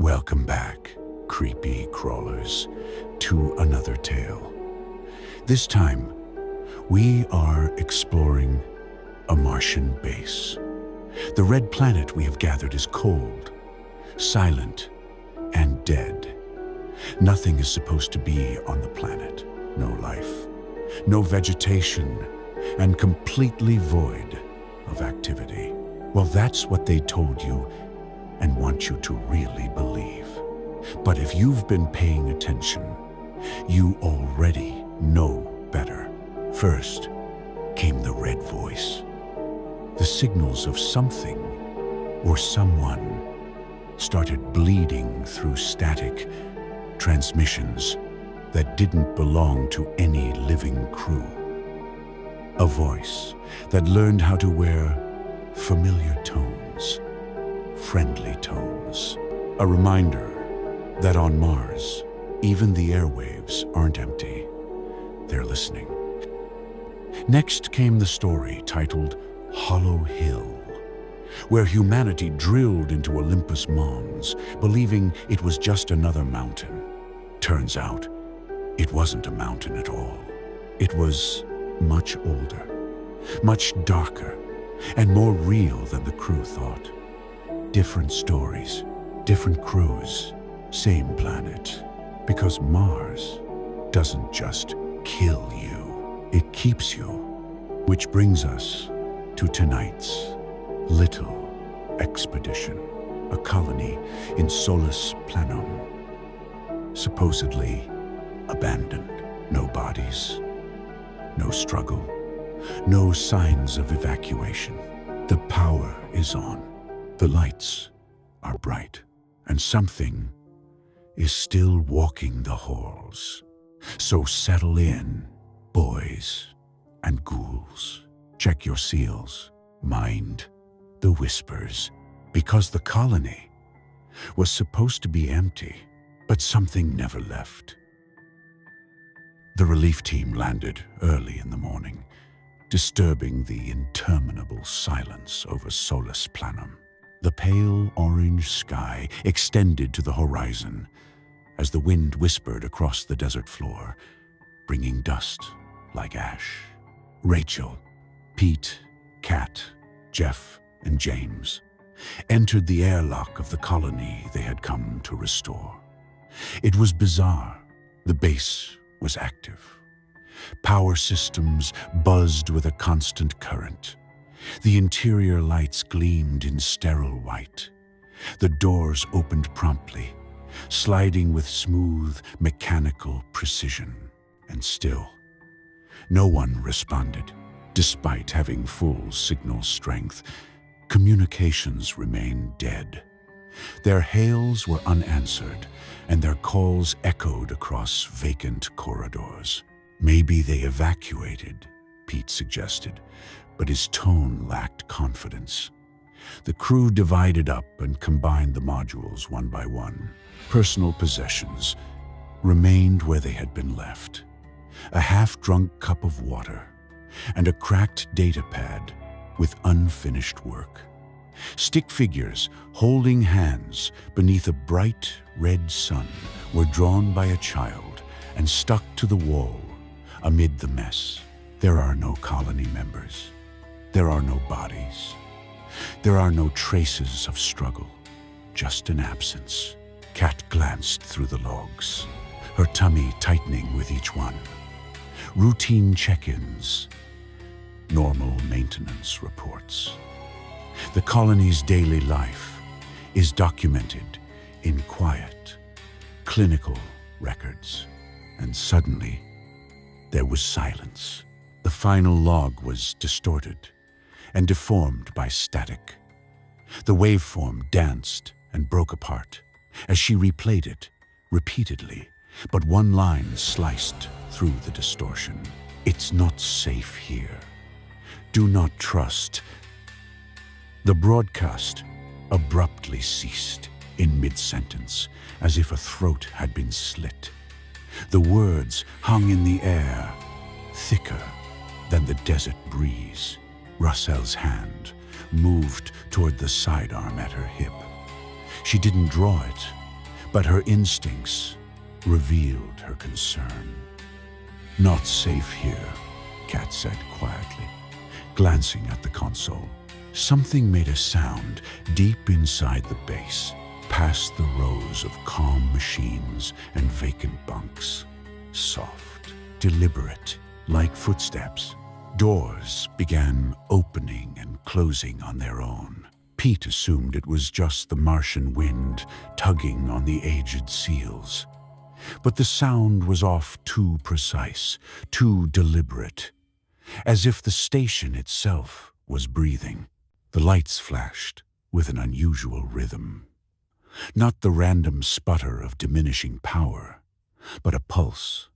Welcome back, creepy crawlers, to another tale. This time, we are exploring a Martian base. The red planet we have gathered is cold, silent, and dead. Nothing is supposed to be on the planet. No life, no vegetation, and completely void of activity. Well, that's what they told you and want you to really believe. But if you've been paying attention, you already know better. First came the red voice. The signals of something or someone started bleeding through static transmissions that didn't belong to any living crew. A voice that learned how to wear familiar tones, friendly tones. A reminder that on Mars, even the airwaves aren't empty. They're listening. Next came the story titled Hollow Hill, where humanity drilled into Olympus Mons, believing it was just another mountain. Turns out, it wasn't a mountain at all. It was much older, much darker, and more real than the crew thought. Different stories, different crews, same planet. Because Mars doesn't just kill you, it keeps you. Which brings us to tonight's little expedition, a colony in Solis Planum. Supposedly abandoned. No bodies, no struggle, no signs of evacuation. The power is on. The lights are bright, and something is still walking the halls. So settle in, boys and ghouls. Check your seals, mind the whispers, because the colony was supposed to be empty, but something never left. The relief team landed early in the morning, disturbing the interminable silence over Solis Planum. The pale orange sky extended to the horizon as the wind whispered across the desert floor, bringing dust like ash. Rachel, Pete, Kat, Jeff, and James entered the airlock of the colony they had come to restore. It was bizarre. The base was active. Power systems buzzed with a constant current. The interior lights gleamed in sterile white. The doors opened promptly, sliding with smooth, mechanical precision. And still, no one responded. Despite having full signal strength, communications remained dead. Their hails were unanswered, and their calls echoed across vacant corridors. Maybe they evacuated, Pete suggested, but his tone lacked confidence. The crew divided up and combined the modules one by one. Personal possessions remained where they had been left. A half-drunk cup of water and a cracked data pad with unfinished work. Stick figures holding hands beneath a bright red sun were drawn by a child and stuck to the wall amid the mess. There are no colony members. There are no bodies. There are no traces of struggle, just an absence. Kat glanced through the logs, her tummy tightening with each one. Routine check-ins, normal maintenance reports. The colony's daily life is documented in quiet, clinical records. And suddenly, there was silence. The final log was distorted and deformed by static. The waveform danced and broke apart as she replayed it repeatedly, but one line sliced through the distortion. It's not safe here. Do not trust. The broadcast abruptly ceased in mid-sentence, as if a throat had been slit. The words hung in the air, thicker than the desert breeze. Russell's hand moved toward the sidearm at her hip. She didn't draw it, But her instincts revealed her concern. "Not safe here," Kat said quietly, glancing at the console. Something made a sound deep inside the base, past the rows of calm machines and vacant bunks. Soft, deliberate, like footsteps. Doors began opening and closing on their own. Pete assumed it was just the Martian wind tugging on the aged seals. But the sound was off too precise, too deliberate, as if the station itself was breathing. The lights flashed with an unusual rhythm. Not the random sputter of diminishing power, but a pulse,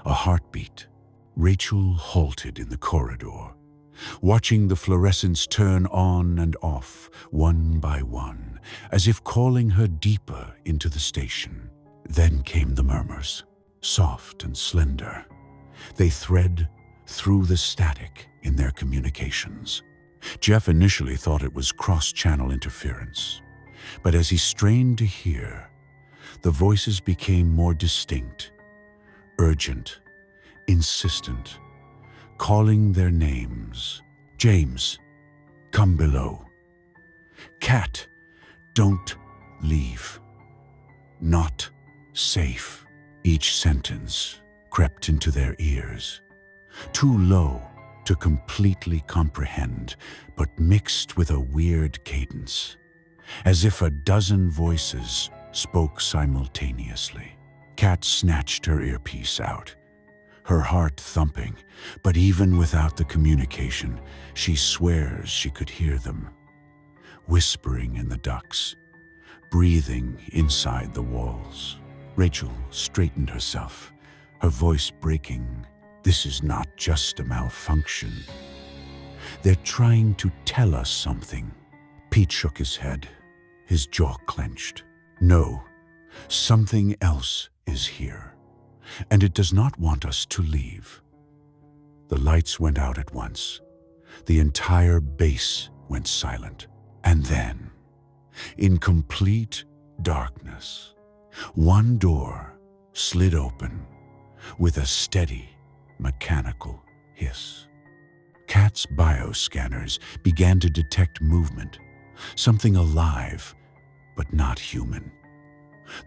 a heartbeat. Rachel halted in the corridor, watching the fluorescents turn on and off, one by one, as if calling her deeper into the station. Then came the murmurs, soft and slender. They thread through the static in their communications. Jeff initially thought it was cross-channel interference, but as he strained to hear, the voices became more distinct, urgent, insistent, calling their names. "James, come below. Kat, don't leave. Not safe." Each sentence crept into their ears, too low to completely comprehend, but mixed with a weird cadence, as if a dozen voices spoke simultaneously. Kat snatched her earpiece out, her heart thumping, but even without the communication, she swears she could hear them, whispering in the ducts, breathing inside the walls. Rachel straightened herself, her voice breaking. "This is not just a malfunction. They're trying to tell us something." Pete shook his head, his jaw clenched. "No, something else is here, and it does not want us to leave." The lights went out at once. The entire base went silent. And then, in complete darkness, one door slid open with a steady, mechanical hiss. Kat's bioscanners began to detect movement, something alive, but not human.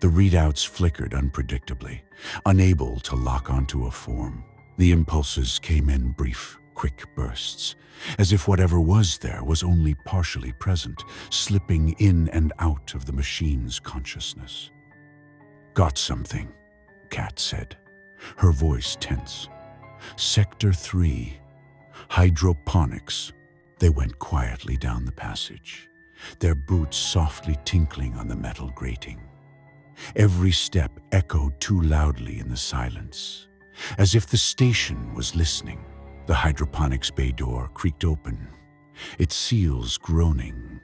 The readouts flickered unpredictably, unable to lock onto a form. The impulses came in brief, quick bursts, as if whatever was there was only partially present, slipping in and out of the machine's consciousness. "Got something," Kat said, her voice tense. "Sector 3, hydroponics." They went quietly down the passage, their boots softly tinkling on the metal grating. Every step echoed too loudly in the silence, as if the station was listening. The hydroponics bay door creaked open, its seals groaning.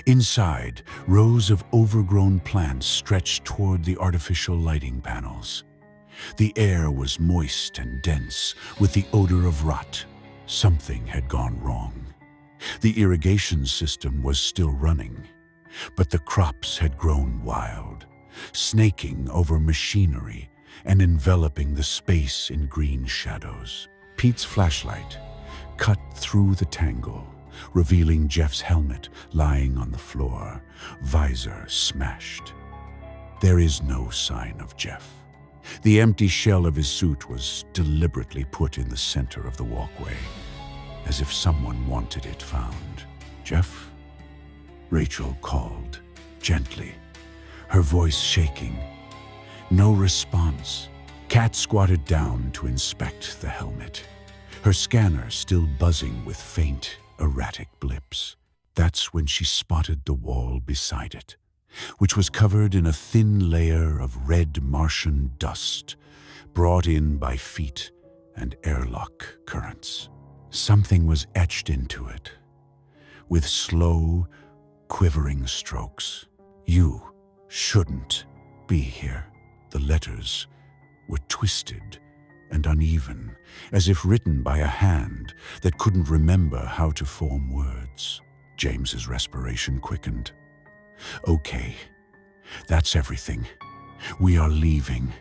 Inside, rows of overgrown plants stretched toward the artificial lighting panels. The air was moist and dense, with the odor of rot. Something had gone wrong. The irrigation system was still running, but the crops had grown wild, snaking over machinery and enveloping the space in green shadows. Pete's flashlight cut through the tangle, revealing Jeff's helmet lying on the floor, visor smashed. There is no sign of Jeff. The empty shell of his suit was deliberately put in the center of the walkway, as if someone wanted it found. "Jeff?" Rachel called, gently, her voice shaking. No response. Kat squatted down to inspect the helmet, her scanner still buzzing with faint, erratic blips. That's when she spotted the wall beside it, which was covered in a thin layer of red Martian dust, brought in by feet and airlock currents. Something was etched into it, with slow, quivering strokes. "You shouldn't be here." The letters were twisted and uneven, as if written by a hand that couldn't remember how to form words. James's respiration quickened. "Okay, That's everything. We are leaving.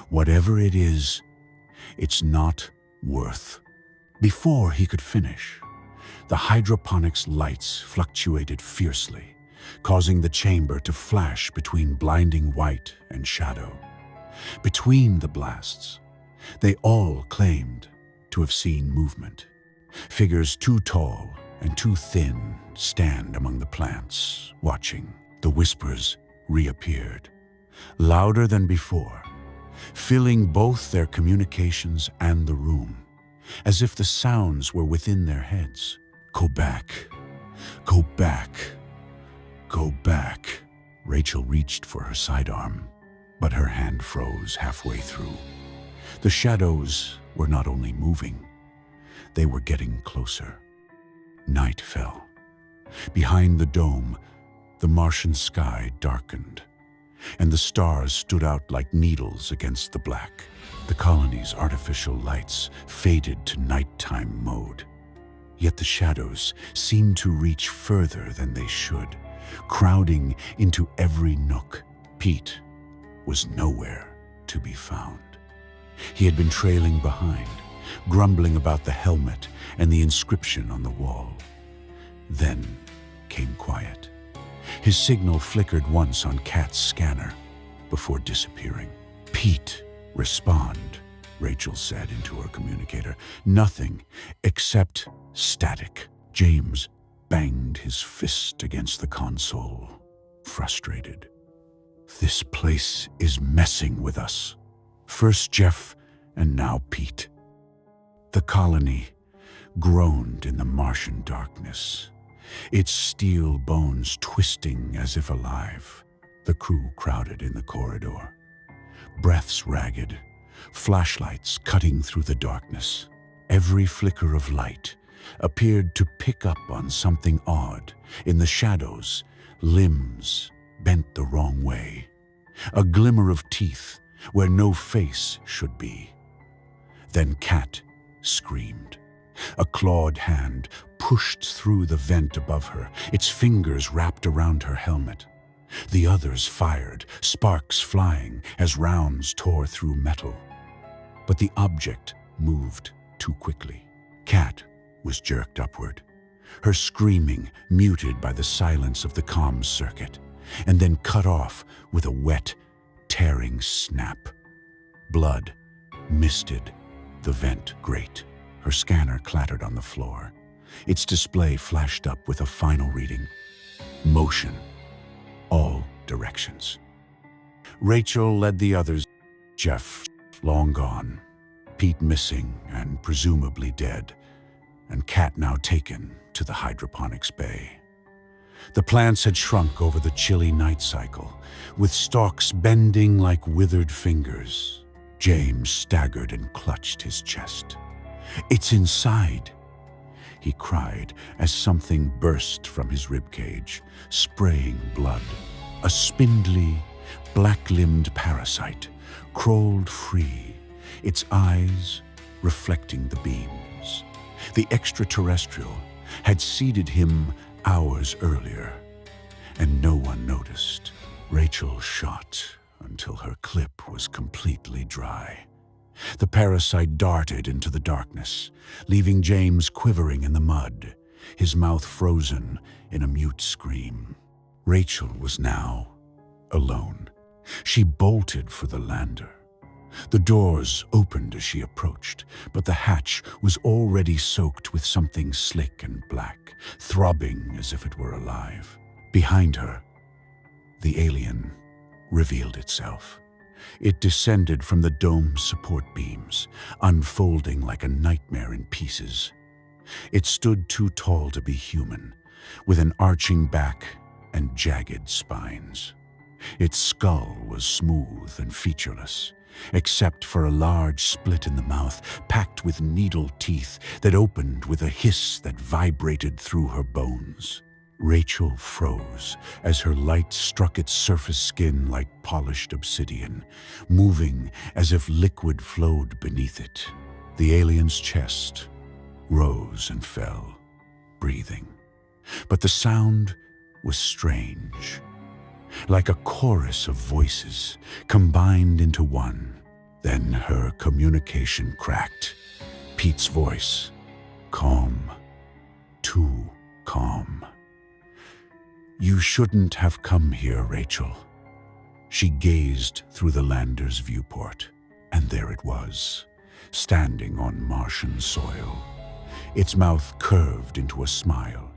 Whatever it is, it's not worth. Before he could finish, the hydroponics lights fluctuated fiercely, causing the chamber to flash between blinding white and shadow. Between the blasts, they all claimed to have seen movement. Figures too tall and too thin stand among the plants, watching. The whispers reappeared, louder than before, filling both their communications and the room, as if the sounds were within their heads. Go back, go back, go back. Rachel reached for her sidearm, but her hand froze halfway through. The shadows were not only moving, they were getting closer. Night fell. Behind the dome, the Martian sky darkened, and the stars stood out like needles against the black. The colony's artificial lights faded to nighttime mode. Yet the shadows seemed to reach further than they should, crowding into every nook. Pete was nowhere to be found. He had been trailing behind, grumbling about the helmet and the inscription on the wall. Then came quiet. His signal flickered once on Kat's scanner before disappearing. "Pete, respond," Rachel said into her communicator. "Nothing except static." James banged his fist against the console, frustrated. "This place is messing with us. First Jeff, and now Pete." The colony groaned in the Martian darkness, its steel bones twisting as if alive. The crew crowded in the corridor, breaths ragged, flashlights cutting through the darkness. Every flicker of light appeared to pick up on something odd. In the shadows, limbs bent the wrong way, a glimmer of teeth where no face should be. Then Kat screamed. A clawed hand pushed through the vent above her, its fingers wrapped around her helmet. The others fired, sparks flying as rounds tore through metal. But the object moved too quickly. Kat was jerked upward, her screaming muted by the silence of the comms circuit, and then cut off with a wet, tearing snap. Blood misted the vent grate. Her scanner clattered on the floor. Its display flashed up with a final reading. Motion. All directions. Rachel led the others. Jeff long gone, Pete missing and presumably dead, and Kat now taken to the hydroponics bay. The plants had shrunk over the chilly night cycle, with stalks bending like withered fingers. James staggered and clutched his chest. "It's inside," he cried as something burst from his ribcage, spraying blood. A spindly, black-limbed parasite crawled free, its eyes reflecting the beams. The extraterrestrial had seeded him hours earlier, and no one noticed. Rachel shot until her clip was completely dry. The parasite darted into the darkness, leaving James quivering in the mud, his mouth frozen in a mute scream. Rachel was now alone. She bolted for the lander. The doors opened as she approached, but the hatch was already soaked with something slick and black, throbbing as if it were alive. Behind her, the alien revealed itself. It descended from the dome's support beams, unfolding like a nightmare in pieces. It stood too tall to be human, with an arching back and jagged spines. Its skull was smooth and featureless, except for a large split in the mouth packed with needle teeth that opened with a hiss that vibrated through her bones. Rachel froze as her light struck its surface skin like polished obsidian, moving as if liquid flowed beneath it. The alien's chest rose and fell, breathing. But the sound was strange. like a chorus of voices combined into one. Then her communication cracked. Pete's voice, calm, too calm. "You shouldn't have come here, Rachel." She gazed through the lander's viewport, and there it was, standing on Martian soil, its mouth curved into a smile,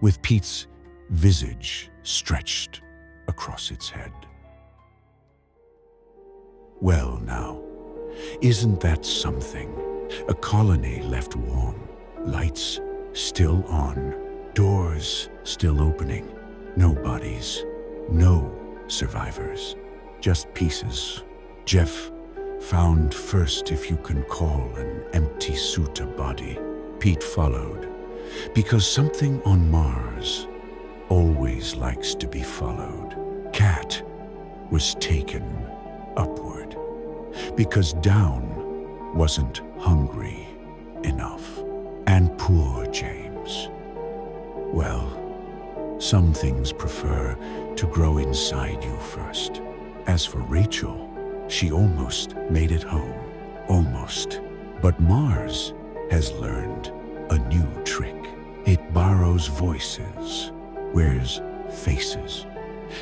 with Pete's visage stretched across its head. "Well now, isn't that something? A colony left warm, lights still on, doors still opening, no bodies, no survivors, just pieces. Jeff found first, if you can call an empty suit a body. Pete followed, because something on Mars always likes to be followed. Cat was taken upward, because down wasn't hungry enough. And poor James. Well, some things prefer to grow inside you first. As for Rachel, she almost made it home. Almost. But Mars has learned a new trick. It borrows voices, wears faces,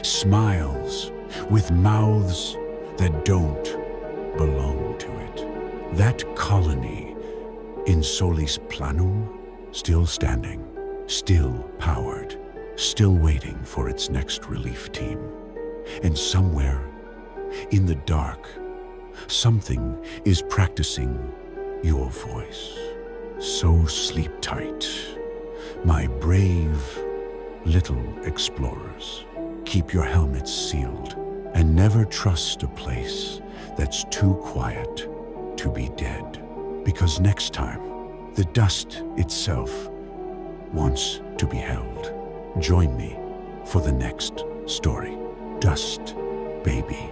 smiles with mouths that don't belong to it. That colony, in Solis Planum, still standing, still powered, still waiting for its next relief team. And somewhere, in the dark, something is practicing your voice. So sleep tight, my brave little explorers. Keep your helmets sealed and never trust a place that's too quiet to be dead. Because next time, the dust itself wants to be held. Join me for the next story. Dust, baby.